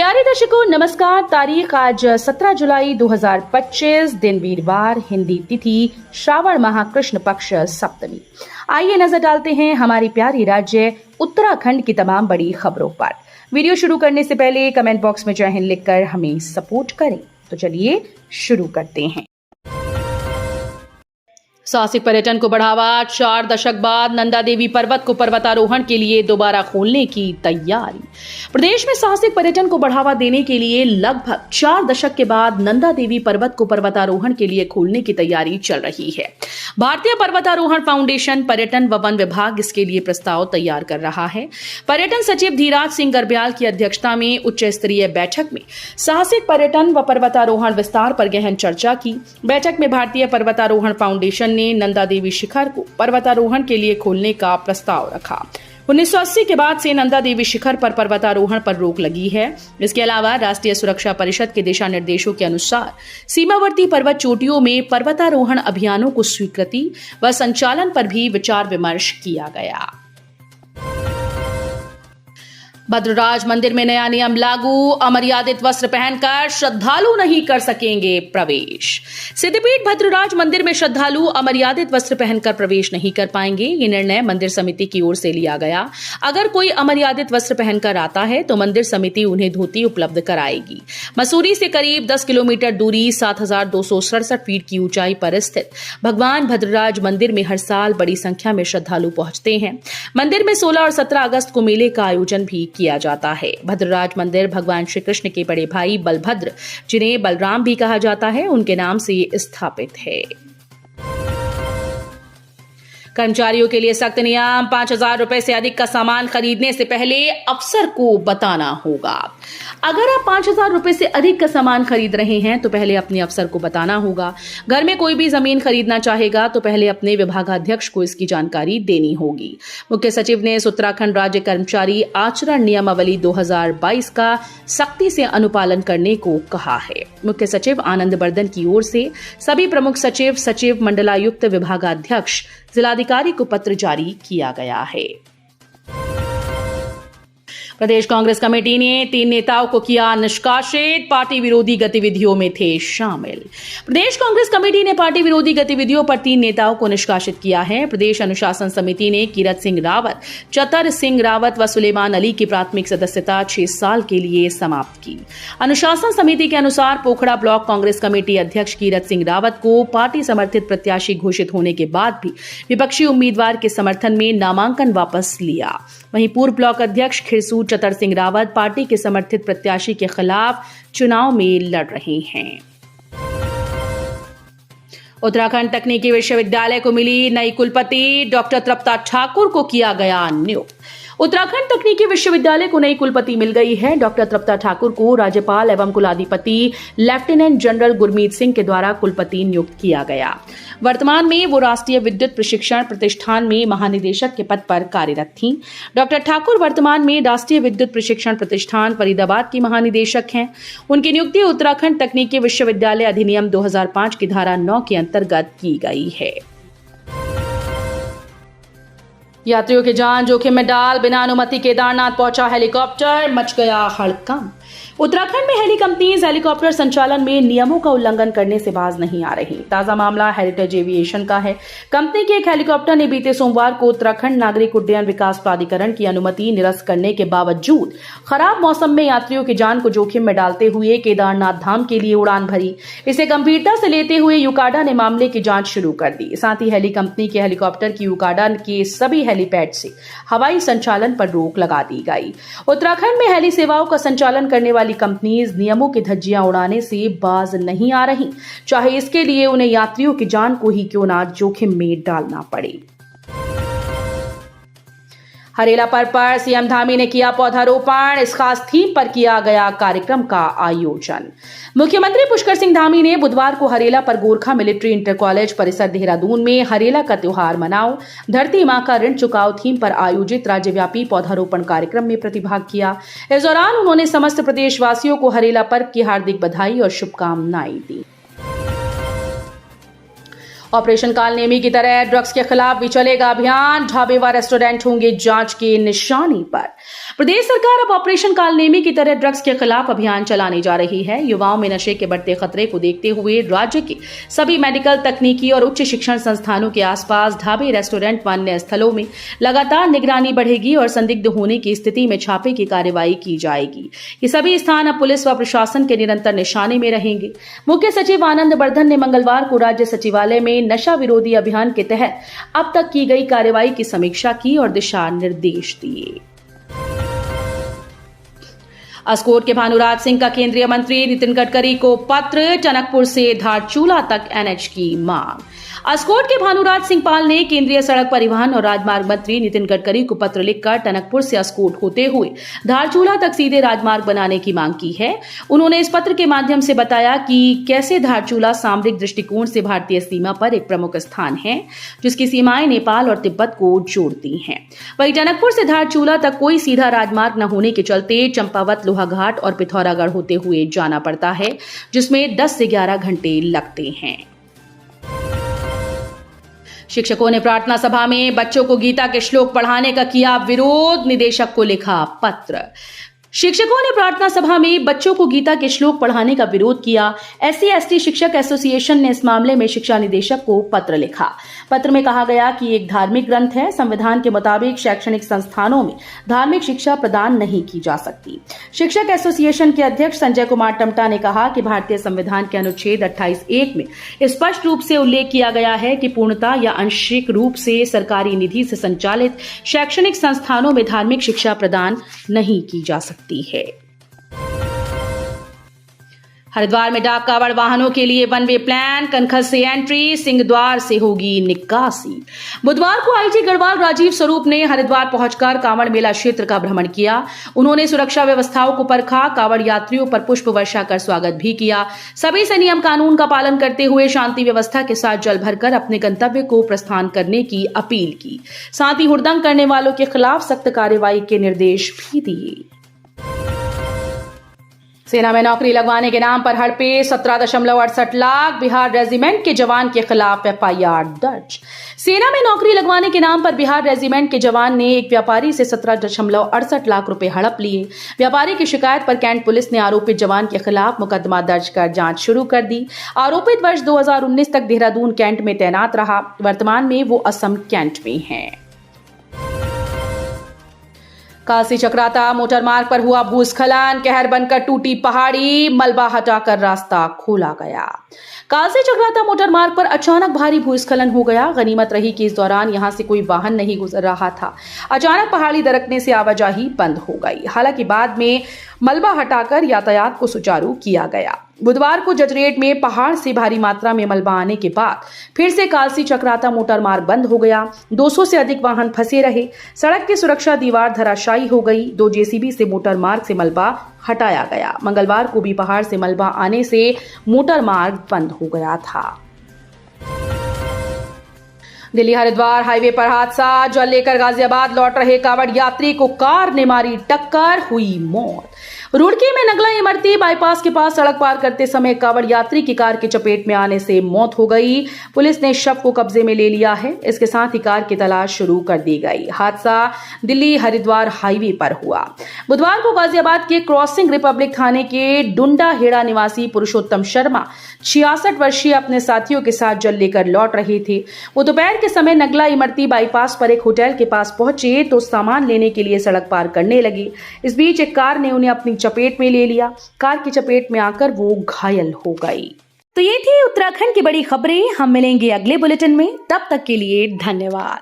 प्यारे दर्शकों नमस्कार। तारीख आज 17 जुलाई 2025, दिन वीरवार, हिंदी तिथि श्रावण माह कृष्ण पक्ष सप्तमी। आइए नजर डालते हैं हमारी प्यारी राज्य उत्तराखंड की तमाम बड़ी खबरों पर। वीडियो शुरू करने से पहले कमेंट बॉक्स में जय हिंद लिखकर हमें सपोर्ट करें। तो चलिए शुरू करते हैं। साहसिक पर्यटन को बढ़ावा, 4 दशक बाद नंदा देवी पर्वत को पर्वतारोहण के लिए दोबारा खोलने की तैयारी। प्रदेश में साहसिक पर्यटन को बढ़ावा देने के लिए लगभग 4 दशक के बाद नंदा देवी पर्वत को पर्वतारोहण के लिए खोलने की तैयारी चल रही है। भारतीय पर्वतारोहण फाउंडेशन, पर्यटन व वन विभाग इसके लिए प्रस्ताव तैयार कर रहा है। पर्यटन सचिव धीराज सिंह गर्ब्याल की अध्यक्षता में उच्च स्तरीय बैठक में साहसिक पर्यटन व पर्वतारोहण विस्तार पर गहन चर्चा की। बैठक में भारतीय पर्वतारोहण फाउंडेशन ने नंदा देवी शिखर को पर्वतारोहण के लिए खोलने का प्रस्ताव रखा। 1980 के बाद से नंदा देवी शिखर पर पर्वतारोहण पर रोक लगी है। इसके अलावा राष्ट्रीय सुरक्षा परिषद के दिशा निर्देशों के अनुसार सीमावर्ती पर्वत चोटियों में पर्वतारोहण अभियानों को स्वीकृति व संचालन पर भी विचार विमर्श किया गया। भद्रराज मंदिर में नया नियम लागू, अमर्यादित वस्त्र पहनकर श्रद्धालु नहीं कर सकेंगे प्रवेश। सिद्धपीठ भद्रराज मंदिर में श्रद्धालु अमर्यादित वस्त्र पहनकर प्रवेश नहीं कर पाएंगे। ये निर्णय मंदिर समिति की ओर से लिया गया। अगर कोई अमर्यादित वस्त्र पहनकर आता है तो मंदिर समिति उन्हें धोती उपलब्ध कराएगी। मसूरी से करीब 10 किलोमीटर दूरी 7,267 फीट की ऊंचाई पर स्थित भगवान भद्रराज मंदिर में हर साल बड़ी संख्या में श्रद्धालु पहुंचते हैं। मंदिर में 16 और 17 अगस्त को मेले का आयोजन भी किया जाता है। भद्रराज मंदिर भगवान श्री कृष्ण के बड़े भाई बलभद्र, जिन्हें बलराम भी कहा जाता है, उनके नाम से स्थापित है। कर्मचारियों के लिए सख्त नियम, 5,000 रुपए से अधिक का सामान खरीदने से पहले अफसर को बताना होगा। अगर आप 5,000 रुपए से अधिक का सामान खरीद रहे हैं तो पहले अपने अफसर को बताना होगा। घर में कोई भी जमीन खरीदना चाहेगा तो पहले अपने विभागाध्यक्ष को इसकी जानकारी देनी होगी। मुख्य सचिव ने इस उत्तराखंड राज्य कर्मचारी आचरण नियमावली 2022 का सख्ती से अनुपालन करने को कहा है। मुख्य सचिव आनंद बर्धन की ओर से सभी प्रमुख सचिव, मंडलायुक्त, विभागाध्यक्ष, जिलाधिकारी को पत्र जारी किया गया है। प्रदेश कांग्रेस कमेटी ने 3 नेताओं को किया निष्कासित, पार्टी विरोधी गतिविधियों में थे शामिल। प्रदेश कांग्रेस कमेटी ने पार्टी विरोधी गतिविधियों पर 3 नेताओं को निष्कासित किया है। प्रदेश अनुशासन समिति ने कीरत सिंह रावत, चतर सिंह रावत व सुलेमान अली की प्राथमिक सदस्यता 6 साल के लिए समाप्त की। अनुशासन समिति के अनुसार पोखड़ा ब्लॉक कांग्रेस कमेटी अध्यक्ष कीरत सिंह रावत को पार्टी समर्थित प्रत्याशी घोषित होने के बाद भी विपक्षी उम्मीदवार के समर्थन में नामांकन वापस लिया। वहीं पूर्व ब्लॉक अध्यक्ष खिरसू चतर सिंह रावत पार्टी के समर्थित प्रत्याशी के खिलाफ चुनाव में लड़ रहे हैं। उत्तराखंड तकनीकी विश्वविद्यालय को मिली नई कुलपति, डॉक्टर तृप्ता ठाकुर को किया गया नियुक्त। उत्तराखंड तकनीकी विश्वविद्यालय को नई कुलपति मिल गई है। डॉक्टर तृप्ता ठाकुर को राज्यपाल एवं कुलाधिपति लेफ्टिनेंट जनरल गुरमीत सिंह के द्वारा कुलपति नियुक्त किया गया। वर्तमान में वो राष्ट्रीय विद्युत प्रशिक्षण प्रतिष्ठान में महानिदेशक के पद पर कार्यरत थीं। डॉक्टर ठाकुर वर्तमान में राष्ट्रीय विद्युत प्रशिक्षण प्रतिष्ठान फरीदाबाद की महानिदेशक हैं। उनकी नियुक्ति उत्तराखंड तकनीकी विश्वविद्यालय अधिनियम 2005 की धारा 9 के अंतर्गत की गई है। यात्रियों की जान जोखिम में डाल बिना अनुमति केदारनाथ पहुंचा हेलीकॉप्टर, मच गया हड़कंप। उत्तराखंड में हेली कंपनीज हेलीकॉप्टर संचालन में नियमों का उल्लंघन करने से बाज नहीं आ रही। ताजा मामला हेरिटेज एविएशन का है। कंपनी के एक हेलीकॉप्टर ने बीते सोमवार को उत्तराखंड नागरिक उड्डयन विकास प्राधिकरण की अनुमति निरस्त करने के बावजूद खराब मौसम में यात्रियों की जान को जोखिम में डालते हुए केदारनाथ धाम के लिए उड़ान भरी। इसे गंभीरता से लेते हुए यूकाडा ने मामले की जांच शुरू कर दी। साथ ही हेली कंपनी के हेलीकॉप्टर की यूकाडा के सभी हेलीपैड से हवाई संचालन पर रोक लगा दी गई। उत्तराखंड में हेली सेवाओं का संचालन करने वाली कंपनीज नियमों की धज्जियां उड़ाने से बाज नहीं आ रही, चाहे इसके लिए उन्हें यात्रियों की जान को ही क्यों ना जोखिम में डालना पड़े। हरेला पर्व पर सीएम धामी ने किया पौधारोपण, इस खास थीम पर किया गया कार्यक्रम का आयोजन। मुख्यमंत्री पुष्कर सिंह धामी ने बुधवार को हरेला पर गोरखा मिलिट्री इंटर कॉलेज परिसर देहरादून में हरेला का त्योहार मनाओ, धरती मां का ऋण चुकाओ थीम पर आयोजित राज्यव्यापी पौधारोपण कार्यक्रम में प्रतिभाग किया। इस दौरान उन्होंने समस्त प्रदेशवासियों को हरेला पर्व की हार्दिक बधाई और शुभकामनाएं दी। ऑपरेशन कालनेमी की तरह ड्रग्स के खिलाफ भी चलेगा अभियान। ढाबे व रेस्टोरेंट होंगे जांच के निशाने पर। प्रदेश सरकार अब ऑपरेशन कालनेमी की तरह ड्रग्स के खिलाफ अभियान चलाने जा रही है। युवाओं में नशे के बढ़ते खतरे को देखते हुए राज्य के सभी मेडिकल, तकनीकी और उच्च शिक्षण संस्थानों के आसपास ढाबे, रेस्टोरेंट व अन्य स्थलों में लगातार निगरानी बढ़ेगी और संदिग्ध होने की स्थिति में छापे की कार्रवाई की जाएगी। ये सभी स्थान अब पुलिस व प्रशासन के निरंतर निशाने में रहेंगे। मुख्य सचिव आनंद वर्धन ने मंगलवार को राज्य सचिवालय में नशा विरोधी अभियान के तहत अब तक की गई कार्रवाई की समीक्षा की और दिशा निर्देश दिए। अस्कोट के भानुराज सिंह का केंद्रीय मंत्री नितिन गडकरी को पत्र, टनकपुर से धारचूला तक एनएच की मांग। अस्कोट के भानुराज सिंह पाल ने केंद्रीय सड़क परिवहन और राजमार्ग मंत्री नितिन गडकरी को पत्र लिखकर टनकपुर से अस्कोट होते हुए धारचूला तक सीधे राजमार्ग बनाने की मांग की है। उन्होंने इस पत्र के माध्यम से बताया कि कैसे धारचूला सामरिक दृष्टिकोण से भारतीय सीमा पर एक प्रमुख स्थान है, जिसकी सीमाएं नेपाल और तिब्बत को जोड़ती हैं। वहीं टनकपुर से धारचूला तक कोई सीधा राजमार्ग न होने के चलते चंपावत, लोहाघाट और पिथौरागढ़ होते हुए जाना पड़ता है, जिसमें 10 से 11 घंटे लगते हैं। शिक्षकों ने प्रार्थना सभा में बच्चों को गीता के श्लोक पढ़ाने का किया विरोध, निदेशक को लिखा पत्र। शिक्षकों ने प्रार्थना सभा में बच्चों को गीता के श्लोक पढ़ाने का विरोध किया। SC/ST शिक्षक एसोसिएशन ने इस मामले में शिक्षा निदेशक को पत्र लिखा। पत्र में कहा गया कि एक धार्मिक ग्रंथ है, संविधान के मुताबिक शैक्षणिक संस्थानों में धार्मिक शिक्षा प्रदान नहीं की जा सकती। शिक्षक एसोसिएशन के अध्यक्ष संजय कुमार टमटा ने कहा कि भारतीय संविधान के अनुच्छेद 28(1) में स्पष्ट रूप से उल्लेख किया गया है कि पूर्णतः या आंशिक रूप से सरकारी निधि से संचालित शैक्षणिक संस्थानों में धार्मिक शिक्षा प्रदान नहीं की जा सकती है। हरिद्वार में डाक कावड़ वाहनों के लिए वन वे प्लान, कनखल से एंट्री, सिंहद्वार से होगी निकासी। बुधवार को आईजी गढ़वाल राजीव स्वरूप ने हरिद्वार पहुंचकर कांवड़ मेला क्षेत्र का भ्रमण किया। उन्होंने सुरक्षा व्यवस्थाओं को परखा, कांवड़ यात्रियों पर पुष्प वर्षा कर स्वागत भी किया। सभी से नियम कानून का पालन करते हुए शांति व्यवस्था के साथ जल भरकर अपने गंतव्य को प्रस्थान करने की अपील की। साथ ही हुड़दंग करने वालों के खिलाफ सख्त कार्रवाई के निर्देश भी दिए। सेना में नौकरी लगवाने के नाम पर हड़पे 17.68 लाख, बिहार रेजिमेंट के जवान के खिलाफ FIR दर्ज। सेना में नौकरी लगवाने के नाम पर बिहार रेजिमेंट के जवान ने एक व्यापारी से 17.68 लाख रुपए हड़प लिए। व्यापारी की शिकायत पर कैंट पुलिस ने आरोपित जवान के खिलाफ मुकदमा दर्ज कर जांच शुरू कर दी। आरोपित वर्ष 2019 तक देहरादून कैंट में तैनात रहा। वर्तमान में वो असम कैंट में है। कालसी चक्राता मोटर मार्ग पर हुआ भूस्खलन, कहर बनकर टूटी पहाड़ी, मलबा हटाकर रास्ता खोला गया। कालसी चक्राता मोटर मार्ग पर अचानक भारी भूस्खलन हो गया। गनीमत रही कि इस दौरान यहां से कोई वाहन नहीं गुजर रहा था। अचानक पहाड़ी दरकने से आवाजाही बंद हो गई। हालांकि बाद में मलबा हटाकर यातायात को सुचारू किया गया। बुधवार को जजरेट में पहाड़ से भारी मात्रा में मलबा आने के बाद फिर से कालसी चक्राता मोटर मार्ग बंद हो गया। 200 से अधिक वाहन फंसे रहे। सड़क की सुरक्षा दीवार धराशायी हो गई। 2 JCB से मोटर मार्ग से मलबा हटाया गया। मंगलवार को भी पहाड़ से मलबा आने से मोटर मार्ग बंद हो गया था। दिल्ली हरिद्वार हाईवे पर हादसा, जल लेकर गाजियाबाद लौट रहे कांवड़ यात्री को कार ने मारी टक्कर, हुई मौत। रुड़की में नगला इमरती बाईपास के पास सड़क पार करते समय कांवड़ यात्री की कार की चपेट में आने से मौत हो गई। पुलिस ने शव को कब्जे में ले लिया है। इसके साथ ही कार की तलाश शुरू कर दी गई। हादसा दिल्ली हरिद्वार हाईवे पर हुआ। बुधवार को गाजियाबाद के क्रॉसिंग रिपब्लिक थाने के डुंडा हेड़ा निवासी पुरुषोत्तम शर्मा 66 वर्षीय अपने साथियों के साथ जल लेकर लौट रहे थे। वो दोपहर के समय नगला इमरती बाईपास पर एक होटल के पास पहुंचे तो सामान लेने के लिए सड़क पार करने लगे। इस बीच एक कार ने उन्हें अपनी चपेट में ले लिया। कार की चपेट में आकर वो घायल हो गई। तो ये थी उत्तराखंड की बड़ी खबरें। हम मिलेंगे अगले बुलेटिन में। तब तक के लिए धन्यवाद।